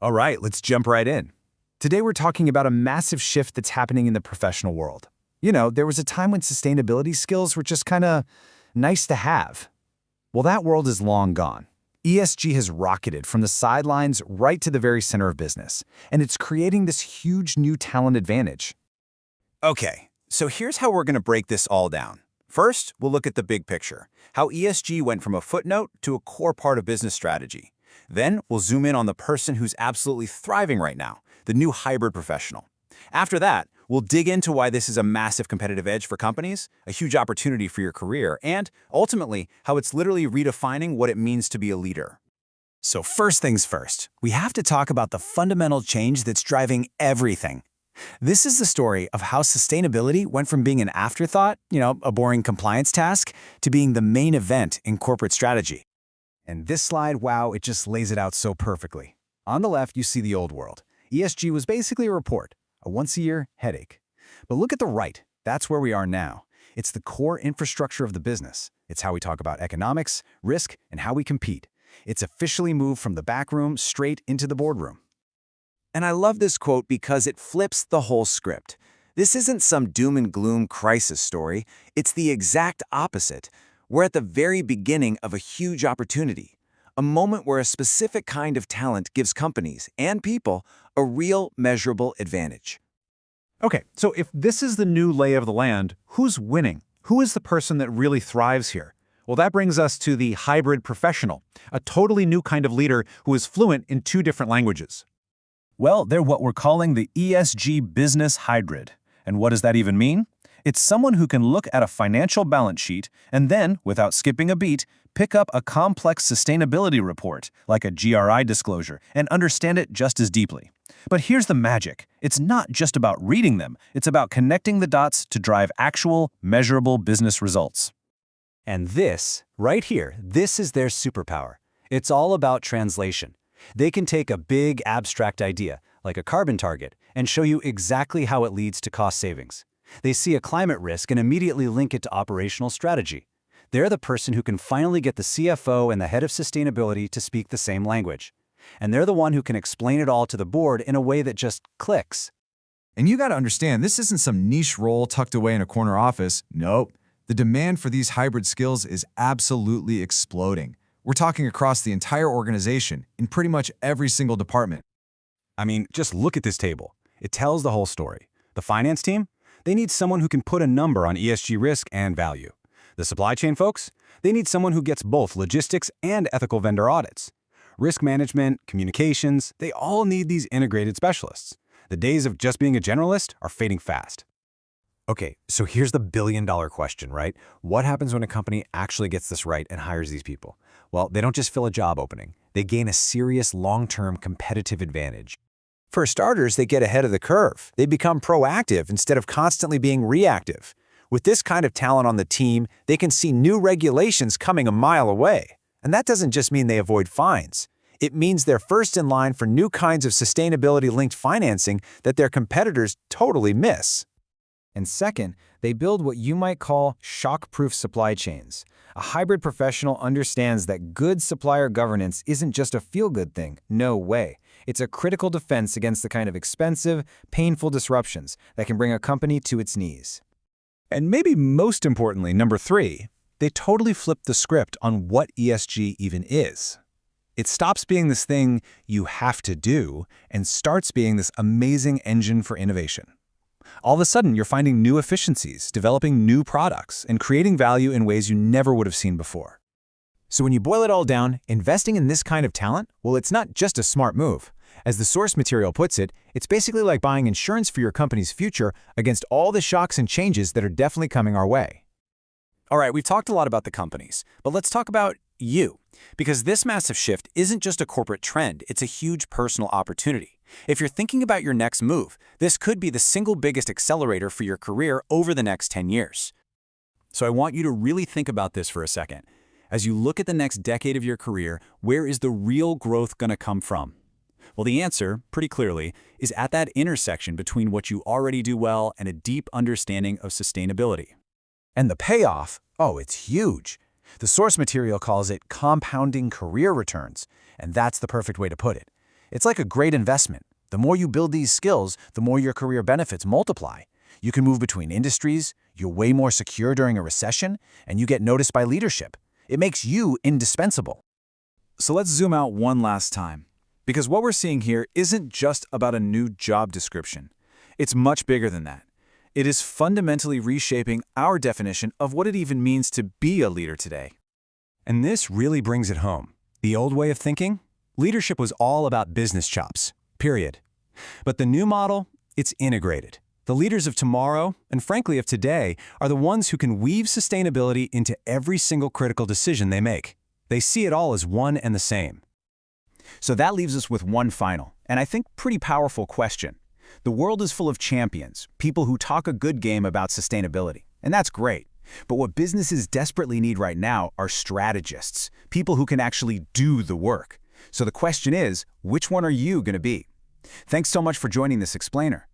All right, let's jump right in. Today we're talking about a massive shift that's happening in the professional world. There was a time when sustainability skills were just kind of nice to have. Well, that world is long gone. ESG has rocketed from the sidelines right to the very center of business, and it's creating this huge new talent advantage. Okay, so here's how we're going to break this all down. First, we'll look at the big picture, how ESG went from a footnote to a core part of business strategy. Then, we'll zoom in on the person who's absolutely thriving right now, the new hybrid professional. After that, we'll dig into why this is a massive competitive edge for companies, a huge opportunity for your career, and ultimately, how it's literally redefining what it means to be a leader. So first things first, we have to talk about the fundamental change that's driving everything. This is the story of how sustainability went from being an afterthought, a boring compliance task, to being the main event in corporate strategy. And this slide, wow, it just lays it out so perfectly. On the left, you see the old world. ESG was basically a report, a once-a-year headache. But look at the right. That's where we are now. It's the core infrastructure of the business. It's how we talk about economics, risk, and how we compete. It's officially moved from the back room straight into the boardroom. And I love this quote because it flips the whole script. This isn't some doom and gloom crisis story. It's the exact opposite. We're at the very beginning of a huge opportunity, a moment where a specific kind of talent gives companies and people a real measurable advantage. Okay, so if this is the new lay of the land, who's winning? Who is the person that really thrives here? Well, that brings us to the hybrid professional, a totally new kind of leader who is fluent in 2 different languages. Well, they're what we're calling the ESG business hybrid. And what does that even mean? It's someone who can look at a financial balance sheet and then, without skipping a beat, pick up a complex sustainability report, like a GRI disclosure, and understand it just as deeply. But here's the magic. It's not just about reading them. It's about connecting the dots to drive actual, measurable business results. And this, right here, this is their superpower. It's all about translation. They can take a big abstract idea, like a carbon target, and show you exactly how it leads to cost savings. They see a climate risk and immediately link it to operational strategy. They're the person who can finally get the CFO and the head of sustainability to speak the same language. And they're the one who can explain it all to the board in a way that just clicks. And you got to understand, this isn't some niche role tucked away in a corner office. Nope. The demand for these hybrid skills is absolutely exploding. We're talking across the entire organization, in pretty much every single department. I mean, just look at this table. It tells the whole story. The finance team? They need someone who can put a number on ESG risk and value. The supply chain folks? They need someone who gets both logistics and ethical vendor audits. Risk management, communications, they all need these integrated specialists. The days of just being a generalist are fading fast. Okay, so here's the billion-dollar question, right? What happens when a company actually gets this right and hires these people? Well, they don't just fill a job opening. They gain a serious long-term competitive advantage. For starters, they get ahead of the curve. They become proactive instead of constantly being reactive. With this kind of talent on the team, they can see new regulations coming a mile away. And that doesn't just mean they avoid fines. It means they're first in line for new kinds of sustainability-linked financing that their competitors totally miss. And second, they build what you might call shock-proof supply chains. A hybrid professional understands that good supplier governance isn't just a feel-good thing. No way. It's a critical defense against the kind of expensive, painful disruptions that can bring a company to its knees. And maybe most importantly, number 3, they totally flip the script on what ESG even is. It stops being this thing you have to do and starts being this amazing engine for innovation. All of a sudden, you're finding new efficiencies, developing new products, and creating value in ways you never would have seen before. So when you boil it all down, investing in this kind of talent, well, it's not just a smart move. As the source material puts it, it's basically like buying insurance for your company's future against all the shocks and changes that are definitely coming our way. All right, we've talked a lot about the companies, but let's talk about you. Because this massive shift isn't just a corporate trend, it's a huge personal opportunity. If you're thinking about your next move, this could be the single biggest accelerator for your career over the next 10 years. So I want you to really think about this for a second. As you look at the next decade of your career, where is the real growth going to come from? Well, the answer, pretty clearly, is at that intersection between what you already do well and a deep understanding of sustainability. And the payoff, oh, it's huge. The source material calls it compounding career returns, and that's the perfect way to put it. It's like a great investment. The more you build these skills, the more your career benefits multiply. You can move between industries, you're way more secure during a recession, and you get noticed by leadership. It makes you indispensable. So let's zoom out one last time. Because what we're seeing here isn't just about a new job description. It's much bigger than that. It is fundamentally reshaping our definition of what it even means to be a leader today. And this really brings it home. The old way of thinking? Leadership was all about business chops, period. But the new model, it's integrated. The leaders of tomorrow, and frankly of today, are the ones who can weave sustainability into every single critical decision they make. They see it all as one and the same. So that leaves us with one final, and I think pretty powerful question. The world is full of champions, people who talk a good game about sustainability, and that's great. But what businesses desperately need right now are strategists, people who can actually do the work. So the question is, which one are you going to be? Thanks so much for joining this explainer.